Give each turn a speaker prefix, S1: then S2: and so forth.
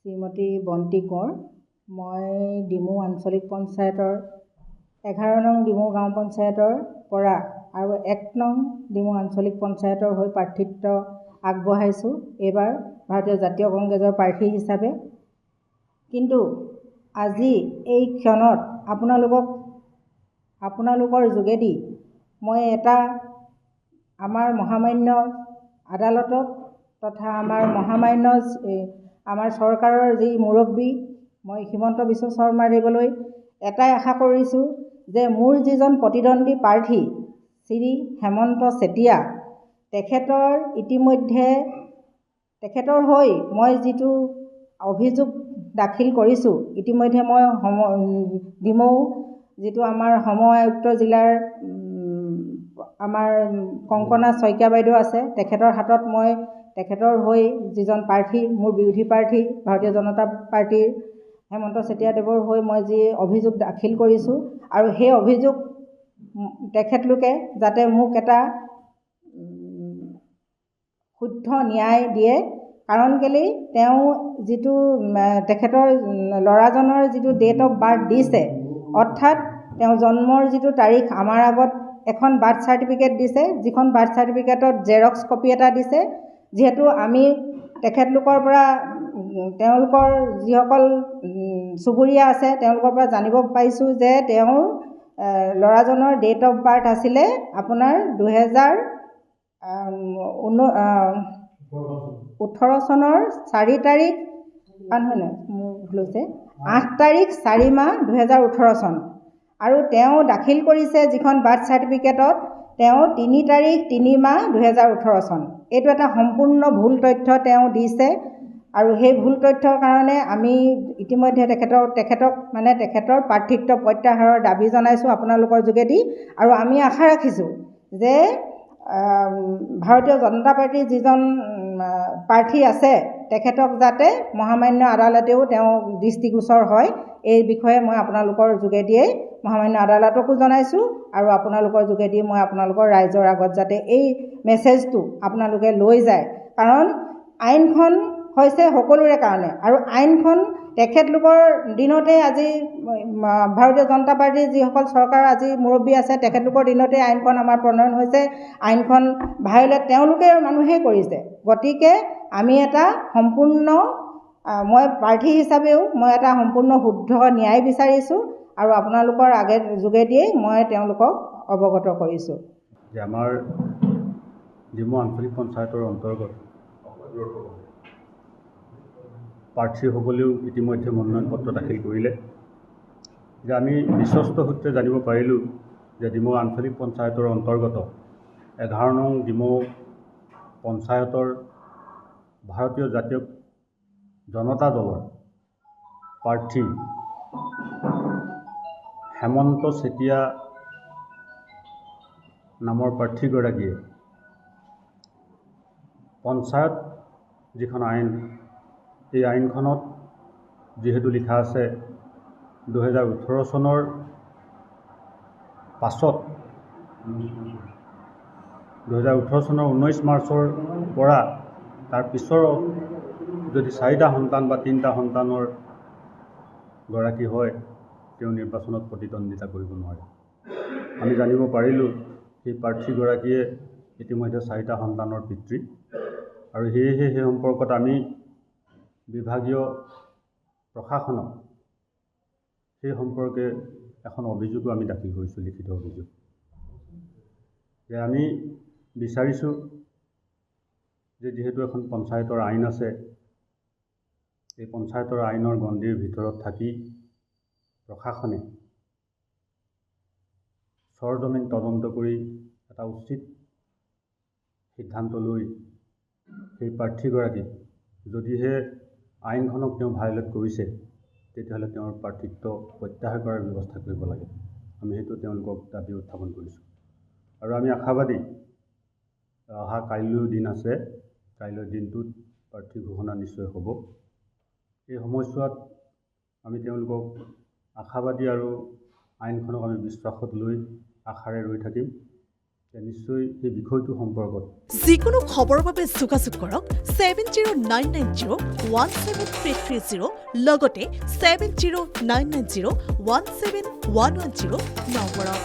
S1: শ্ৰীমতী বন্তি কোঁৱৰ। মই ডিমৌ আঞ্চলিক পঞ্চায়তৰ 11 নং ডিমৌ গাঁও পঞ্চায়তৰ পৰা আৰু 1 নং ডিমৌ আঞ্চলিক পঞ্চায়তৰ হৈ প্ৰাৰ্থিত্ব আগবঢ়াইছোঁ এইবাৰ ভাৰতীয় জাতীয় কংগ্ৰেছৰ প্ৰাৰ্থী হিচাপে। কিন্তু আজি এই ক্ষণত আপোনালোকৰ যোগেদি মই এটা আমাৰ মহামান্য আদালতক তথা আমাৰ চৰকাৰৰ যি মুৰব্বী মই হিমন্ত বিশ্ব শৰ্মাদেৱলৈ এটাই আশা কৰিছোঁ যে মোৰ যিজন প্ৰতিদ্বন্দ্বী প্ৰাৰ্থী শ্ৰী হেমন্ত চেতিয়া, তেখেতৰ হৈ মই যিটো অভিযোগ দাখিল কৰিছোঁ, ইতিমধ্যে মই ডিমৌ যিটো আমাৰ সম আয়ুক্ত জিলাৰ আমাৰ কংকনা শইকীয়া বাইদেউ আছে, তেখেতৰ হাতত মই তেখেতৰ হৈ যিজন প্ৰাৰ্থী মোৰ বিৰোধী প্ৰাৰ্থী ভাৰতীয় জনতা পাৰ্টীৰ হেমন্ত চেতিয়াদেৱৰ হৈ মই যি অভিযোগ দাখিল কৰিছোঁ আৰু সেই অভিযোগ তেখেতলোকে যাতে মোক এটা শুদ্ধ ন্যায় দিয়ে। কাৰণ কেলেই তেওঁ যিটো তেখেতৰ ল'ৰাজনৰ যিটো ডেট অফ বাৰ্থ দিছে, অৰ্থাৎ তেওঁ জন্মৰ যিটো তাৰিখ আমাৰ আগত এখন বাৰ্থ চাৰ্টিফিকেট দিছে, যিখন বাৰ্থ চাৰ্টিফিকেটত জেৰক্স কপি এটা দিছে। যিহেতু আমি তেখেতলোকৰ পৰা তেওঁলোকৰ যিসকল চুবুৰীয়া আছে তেওঁলোকৰ পৰা জানিব পাৰিছোঁ যে তেওঁৰ ল'ৰাজনৰ ডেট অফ বাৰ্থ আছিলে আপোনাৰ 2018 চনৰ 4 তাৰিখ, 8 তাৰিখ 4 মাহ 2018 চন। আৰু তেওঁ দাখিল কৰিছে যিখন বাৰ্থ চাৰ্টিফিকেটত তেওঁ 3 তাৰিখ 3 মাহ 2018 চন। এইটো এটা সম্পূৰ্ণ ভুল তথ্য তেওঁ দিছে আৰু সেই ভুল তথ্যৰ কাৰণে আমি ইতিমধ্যে তেখেতৰ প্ৰাৰ্থিত্ব প্ৰত্যাহাৰৰ দাবী জনাইছোঁ আপোনালোকৰ যোগেদি। আৰু আমি আশা ৰাখিছোঁ যে ভাৰতীয় জনতা পাৰ্টীৰ যিজন প্ৰাৰ্থী আছে তেখেতক যাতে মহামান্য আদালতেও তেওঁ দৃষ্টিগোচৰ হয়, এই বিষয়ে মই আপোনালোকৰ যোগেদিয়ে মহামান্য আদালতকো জনাইছোঁ আৰু আপোনালোকৰ যোগেদি মই আপোনালোকৰ ৰাইজৰ আগত যাতে এই মেছেজটো আপোনালোকে লৈ যায়। কাৰণ আইনখন হৈছে সকলোৰে কাৰণে আৰু আইনখন তেখেতলোকৰ দিনতে আজি ভাৰতীয় জনতা পাৰ্টীৰ যিসকল চৰকাৰৰ আজি মুৰব্বী আছে তেখেতলোকৰ দিনতে আইনখন আমাৰ প্ৰণয়ন হৈছে। আইনখন ভায়োলেট মানুহেই কৰিছে। গতিকে আমি এটা মই প্ৰাৰ্থী হিচাপেও মই এটা সম্পূৰ্ণ শুদ্ধ ন্যায় বিচাৰিছোঁ আৰু আপোনালোকৰ যোগেদিয়েই মই তেওঁলোকক অৱগত কৰিছোঁ
S2: যে আমাৰ ডিমৌ আঞ্চলিক পঞ্চায়তৰ অন্তৰ্গত প্ৰাৰ্থীসকলেও ইতিমধ্যে মনোনয়ন পত্ৰ দাখিল কৰিলে। যে আমি বিশ্বস্ত সূত্ৰে জানিব পাৰিলোঁ যে ডিমৌ আঞ্চলিক পঞ্চায়তৰ অন্তৰ্গত 11 নং ডিমৌ পঞ্চায়তৰ ভাৰতীয় জাতীয় জনতা দলৰ প্ৰাৰ্থী হেমন্ত চেতিয়া নামৰ প্ৰাৰ্থীগৰাকীয়ে পঞ্চায়ত যিখন আইন, এই আইনখনত যিহেতু লিখা আছে 2018 চনৰ পাছত 2018 চনৰ 19 মাৰ্চৰ পৰা তাৰ পিছৰ যদি 4টা সন্তান বা 3টা সন্তানৰ গৰাকী হয় তেওঁ নিৰ্বাচনত প্ৰতিদ্বন্দ্বিতা কৰিব নোৱাৰে। আমি জানিব পাৰিলোঁ সেই প্ৰাৰ্থীগৰাকীয়ে ইতিমধ্যে 4টা সন্তানৰ পিতৃ আৰু সেয়েহে সেই সম্পৰ্কত আমি বিভাগীয় প্ৰশাসনক সেই সম্পৰ্কে এখন অভিযোগো আমি দাখিল কৰিছোঁ, লিখিত অভিযোগ। যে আমি বিচাৰিছোঁ যে যিহেতু এখন পঞ্চায়তৰ আইন আছে, এই পঞ্চায়তৰ আইনৰ গণ্ডিৰ ভিতৰত থাকি প্ৰশাসনে সৰজমিন তদন্ত কৰি এটা উচিত সিদ্ধান্ত লৈ সেই প্ৰাৰ্থীগৰাকীক যদিহে আইনখনক তেওঁ ভায়োলেট কৰিছে তেতিয়াহ'লে তেওঁৰ প্ৰাৰ্থিত্ব প্ৰত্যাহাৰ কৰাৰ ব্যৱস্থা কৰিব লাগে। আমি সেইটো তেওঁলোকক দাবী উত্থাপন কৰিছোঁ আৰু আমি আশাবাদী অহা কাইলৈও দিন আছে, কাইলৈৰ দিনটোত প্ৰাৰ্থী ঘোষণা নিশ্চয় হ'ব। এই সময়ছোৱাত আমি তেওঁলোকক আশাবাদী আৰু আইনখনক আমি বিশ্বাসত লৈ আশাৰে ৰৈ থাকিম নিশ্চয় এই বিষয়টো সম্পৰ্কত
S3: যিকোনো খবৰৰ বাবে যোগাযোগ কৰক 7099017330 লগতে 7099017110 নম্বৰত।